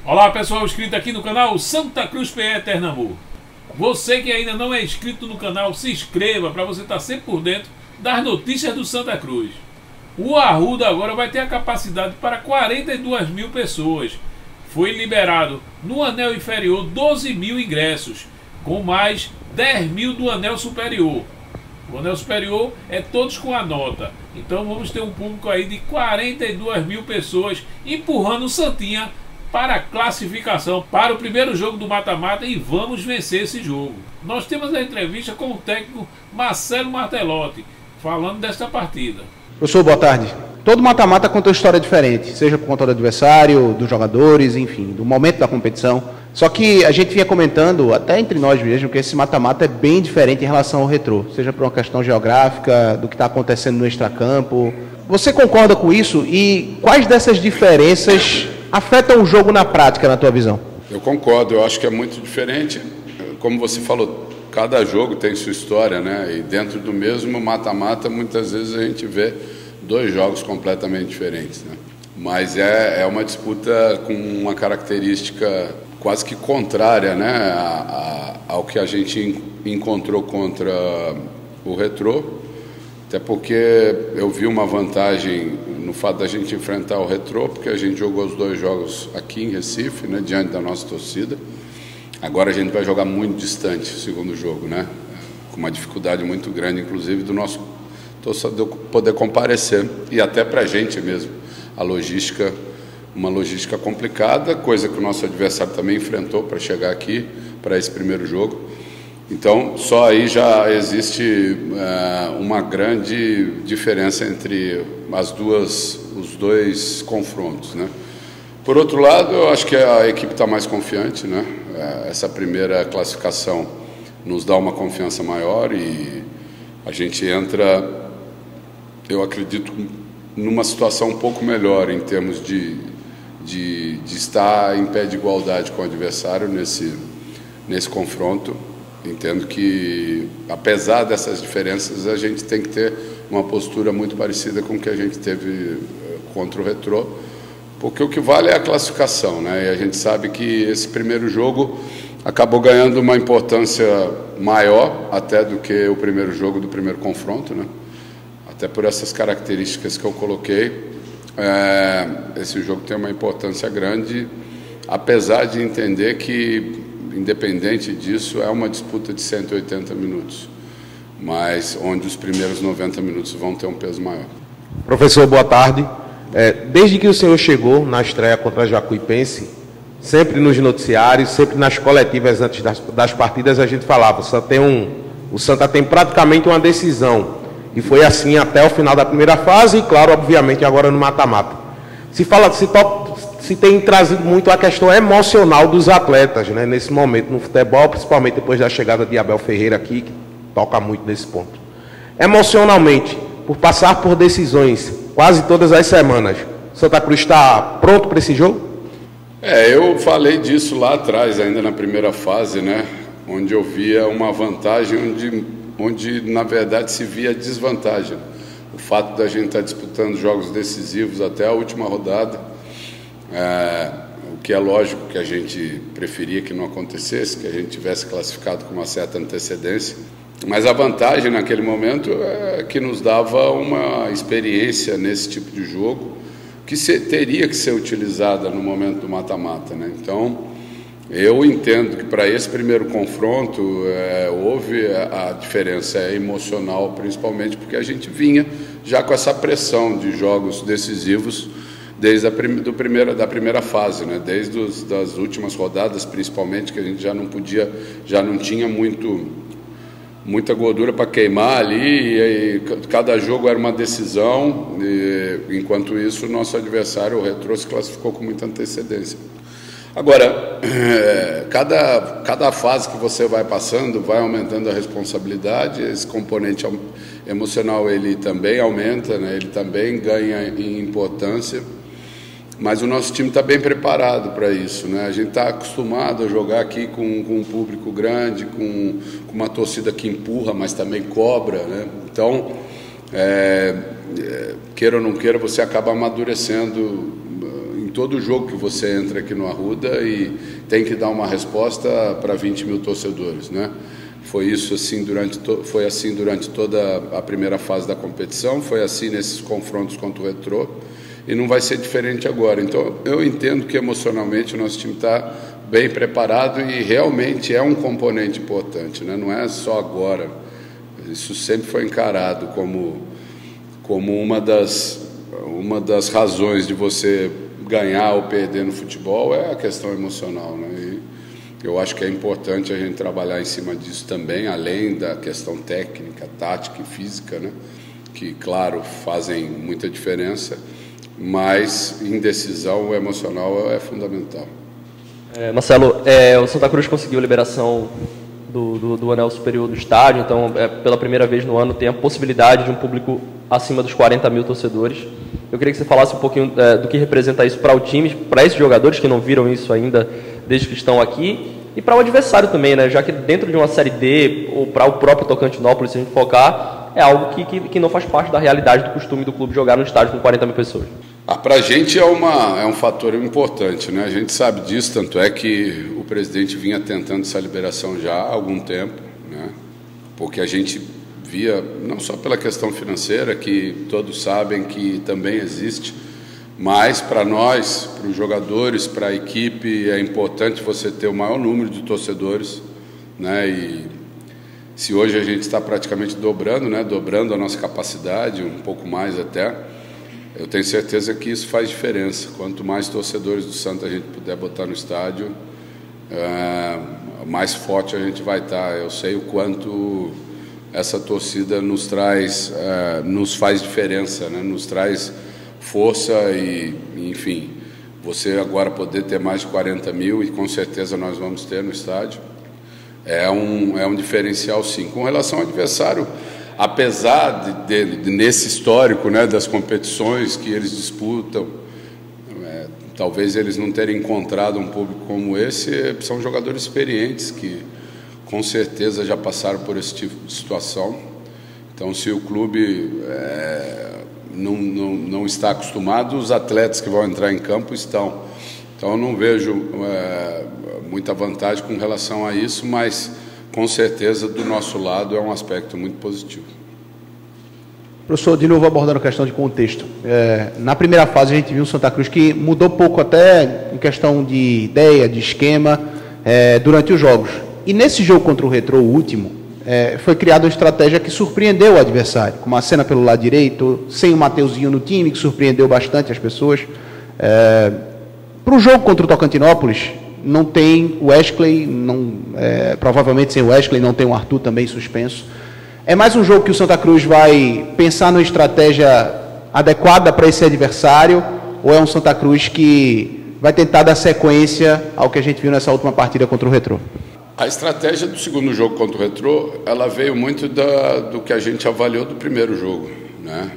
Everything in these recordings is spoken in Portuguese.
Olá pessoal, inscrito aqui no canal Santa Cruz PE Ternambu. Você que ainda não é inscrito no canal, se inscreva para você estar sempre por dentro das notícias do Santa Cruz. O Arruda agora vai ter a capacidade para 42 mil pessoas. Foi liberado no anel inferior 12 mil ingressos, com mais 10 mil do anel superior. O anel superior é todos com a nota. Então vamos ter um público aí de 42 mil pessoas empurrando o Santinha para a classificação para o primeiro jogo do mata-mata, e vamos vencer esse jogo. Nós temos a entrevista com o técnico Marcelo Martelotti, falando desta partida. Professor, boa tarde. Todo mata-mata conta uma história diferente, seja por conta do adversário, dos jogadores, enfim, do momento da competição. Só que a gente vinha comentando, até entre nós mesmo, que esse mata-mata é bem diferente em relação ao retrô, seja por uma questão geográfica, do que está acontecendo no extracampo. Você concorda com isso? E quais dessas diferenças afetam o jogo na prática, na tua visão? Eu concordo, eu acho que é muito diferente. Como você falou, cada jogo tem sua história, né? E dentro do mesmo mata-mata, muitas vezes a gente vê dois jogos completamente diferentes, né? Mas é uma disputa com uma característica quase que contrária, né? Ao que a gente encontrou contra o retrô. Até porque eu vi uma vantagem no fato da gente enfrentar o retrô, porque a gente jogou os dois jogos aqui em Recife, né, diante da nossa torcida. Agora a gente vai jogar muito distante o segundo jogo, né, com uma dificuldade muito grande, inclusive do nosso torcedor poder comparecer, e até para a gente mesmo, a logística, uma logística complicada, coisa que o nosso adversário também enfrentou para chegar aqui, para esse primeiro jogo. Então, só aí já existe uma grande diferença entre os dois confrontos, né? Por outro lado, eu acho que a equipe está mais confiante, né? Essa primeira classificação nos dá uma confiança maior e a gente entra, eu acredito, numa situação um pouco melhor em termos de estar em pé de igualdade com o adversário nesse confronto. Entendo que, apesar dessas diferenças, a gente tem que ter uma postura muito parecida com o que a gente teve contra o retrô, porque o que vale é a classificação, né? E a gente sabe que esse primeiro jogo acabou ganhando uma importância maior até do que o primeiro jogo do primeiro confronto, né? Até por essas características que eu coloquei, esse jogo tem uma importância grande, apesar de entender que, independente disso, é uma disputa de 180 minutos, mas onde os primeiros 90 minutos vão ter um peso maior. Professor, boa tarde. Desde que o senhor chegou na estreia contra a Jacuipense, sempre nos noticiários, sempre nas coletivas antes das partidas, a gente falava, o Santa tem praticamente uma decisão, e foi assim até o final da primeira fase e, claro, obviamente, agora no mata-mata. Se tem trazido muito a questão emocional dos atletas, né, nesse momento no futebol, principalmente depois da chegada de Abel Ferreira aqui, que toca muito nesse ponto. Emocionalmente, por passar por decisões quase todas as semanas, Santa Cruz está pronto para esse jogo? Eu falei disso lá atrás, ainda na primeira fase, né, onde eu via uma vantagem, onde na verdade se via desvantagem. O fato da gente estar disputando jogos decisivos até a última rodada, o que é lógico que a gente preferia que não acontecesse, que a gente tivesse classificado com uma certa antecedência, mas a vantagem naquele momento é que nos dava uma experiência nesse tipo de jogo que teria que ser utilizada no momento do mata-mata, né? Então, eu entendo que para esse primeiro confronto houve a diferença emocional, principalmente porque a gente vinha já com essa pressão de jogos decisivos desde da primeira fase, né? Desde das últimas rodadas, principalmente, que a gente já não tinha muita gordura para queimar ali, e cada jogo era uma decisão, e, enquanto isso, o nosso adversário, o retrô, se classificou com muita antecedência. Agora, cada fase que você vai passando, vai aumentando a responsabilidade, esse componente emocional ele também aumenta, né? Ele também ganha em importância. Mas o nosso time está bem preparado para isso, né? A gente está acostumado a jogar aqui com um público grande, com uma torcida que empurra, mas também cobra, né? Então, queira ou não queira, você acaba amadurecendo em todo jogo que você entra aqui no Arruda e tem que dar uma resposta para 20 mil torcedores, né? Foi assim durante toda a primeira fase da competição, foi assim nesses confrontos contra o Retrô. E não vai ser diferente agora. Então, eu entendo que emocionalmente o nosso time está bem preparado e realmente é um componente importante, né? Não é só agora. Isso sempre foi encarado como uma das razões de você ganhar ou perder no futebol é a questão emocional, né? E eu acho que é importante a gente trabalhar em cima disso também, além da questão técnica, tática e física, né? Que, claro, fazem muita diferença. Mas em decisão, o emocional é fundamental. Marcelo, o Santa Cruz conseguiu a liberação do anel superior do estádio, então pela primeira vez no ano tem a possibilidade de um público acima dos 40 mil torcedores. Eu queria que você falasse um pouquinho do que representa isso para o time, para esses jogadores que não viram isso ainda desde que estão aqui, e para o adversário também, né? Já que dentro de uma Série D, ou para o próprio Tocantinópolis, se a gente focar, é algo que não faz parte da realidade do costume do clube jogar no estádio com 40 mil pessoas. Para a gente é um fator importante, né? A gente sabe disso, tanto é que o presidente vinha tentando essa liberação já há algum tempo, né? Porque a gente via, não só pela questão financeira, que todos sabem que também existe, mas para nós, para os jogadores, para a equipe, é importante você ter o maior número de torcedores, né? E se hoje a gente está praticamente dobrando, né? Dobrando a nossa capacidade, um pouco mais até, eu tenho certeza que isso faz diferença. Quanto mais torcedores do Santa a gente puder botar no estádio, mais forte a gente vai estar. Eu sei o quanto essa torcida nos faz diferença, né? Nos traz força e, enfim, você agora poder ter mais de 40 mil, e com certeza nós vamos ter no estádio, é um diferencial, sim. Com relação ao adversário, apesar nesse histórico, né, das competições que eles disputam, talvez eles não terem encontrado um público como esse, são jogadores experientes que com certeza já passaram por esse tipo de situação. Então, se o clube não está acostumado, os atletas que vão entrar em campo estão. Então, eu não vejo muita vantagem com relação a isso, mas com certeza do nosso lado é um aspecto muito positivo. Professor, de novo abordando a questão de contexto. Na primeira fase a gente viu o Santa Cruz que mudou pouco até em questão de ideia, de esquema, durante os jogos. E nesse jogo contra o Retrô, o último, foi criada uma estratégia que surpreendeu o adversário, com uma cena pelo lado direito, sem o Mateuzinho no time, que surpreendeu bastante as pessoas. Para o jogo contra o Tocantinópolis, não tem o Wesley, provavelmente sem o Wesley, não tem o Arthur também suspenso. É mais um jogo que o Santa Cruz vai pensar numa estratégia adequada para esse adversário, ou é um Santa Cruz que vai tentar dar sequência ao que a gente viu nessa última partida contra o Retrô? A estratégia do segundo jogo contra o Retrô, ela veio muito do que a gente avaliou do primeiro jogo, né?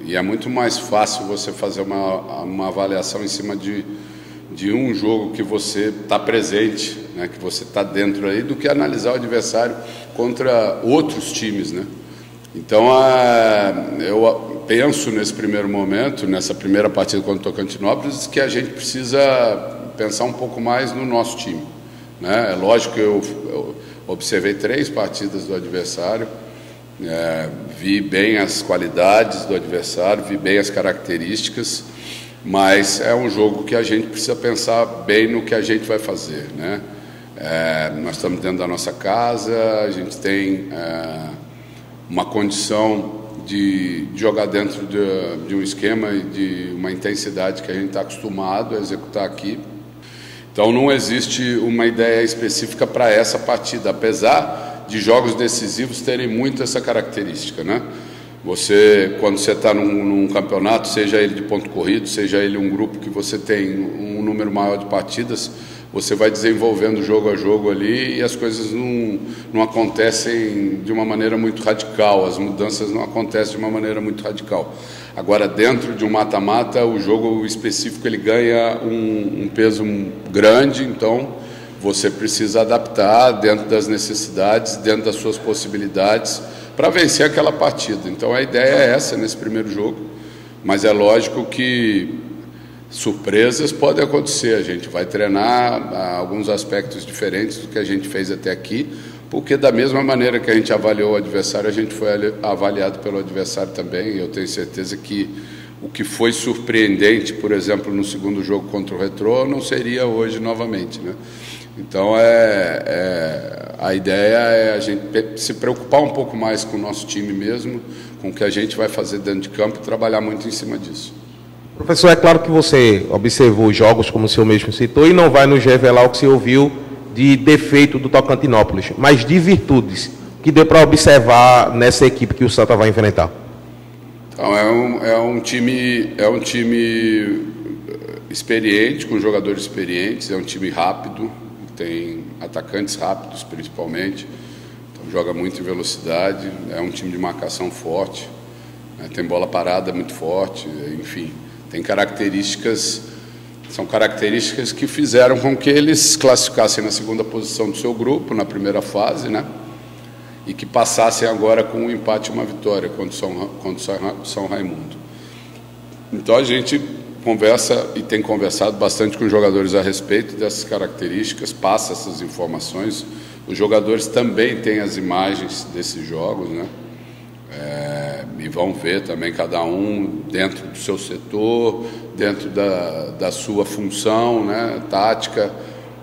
E é muito mais fácil você fazer uma avaliação em cima de um jogo que você está presente, né, que você está dentro aí, do que analisar o adversário contra outros times, né? Então, eu penso nesse primeiro momento, nessa primeira partida contra o Tocantinópolis, que a gente precisa pensar um pouco mais no nosso time, né? É lógico que eu observei 3 partidas do adversário, vi bem as qualidades do adversário, vi bem as características, mas é um jogo que a gente precisa pensar bem no que a gente vai fazer, né? Nós estamos dentro da nossa casa, a gente tem uma condição de jogar dentro de um esquema e de uma intensidade que a gente está acostumado a executar aqui. Então não existe uma ideia específica para essa partida, apesar de jogos decisivos terem muito essa característica, né? Quando você está num campeonato, seja ele de ponto corrido, seja ele um grupo que você tem um número maior de partidas, você vai desenvolvendo jogo a jogo ali e as coisas não acontecem de uma maneira muito radical, as mudanças não acontecem de uma maneira muito radical. Agora, dentro de um mata-mata, o jogo específico ele ganha um peso grande, então você precisa adaptar dentro das necessidades, dentro das suas possibilidades, para vencer aquela partida. Então a ideia é essa nesse primeiro jogo, mas é lógico que surpresas podem acontecer. A gente vai treinar alguns aspectos diferentes do que a gente fez até aqui, porque da mesma maneira que a gente avaliou o adversário, a gente foi avaliado pelo adversário também, e eu tenho certeza que o que foi surpreendente, por exemplo, no segundo jogo contra o Retrô, não seria hoje novamente, né? Então, a ideia é a gente se preocupar um pouco mais com o nosso time mesmo, com o que a gente vai fazer dentro de campo e trabalhar muito em cima disso. Professor, é claro que você observou os jogos, como o senhor mesmo citou, e não vai nos revelar o que você ouviu de defeito do Tocantinópolis, mas de virtudes, que deu para observar nessa equipe que o Santa vai enfrentar. Então, é um time experiente, com jogadores experientes, é um time rápido, tem atacantes rápidos principalmente, então joga muito em velocidade, é um time de marcação forte, né, tem bola parada muito forte, enfim, tem características, são características que fizeram com que eles classificassem na segunda posição do seu grupo, na primeira fase, né, e que passassem agora com um empate e uma vitória contra o São Raimundo. Então a gente conversa e tem conversado bastante com os jogadores a respeito dessas características, passa essas informações. Os jogadores também têm as imagens desses jogos, né? E vão ver também cada um dentro do seu setor, dentro da sua função, né, tática,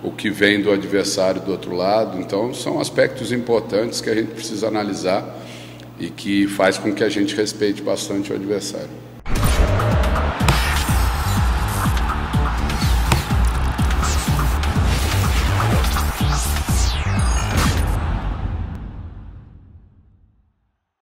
o que vem do adversário do outro lado. Então são aspectos importantes que a gente precisa analisar e que faz com que a gente respeite bastante o adversário.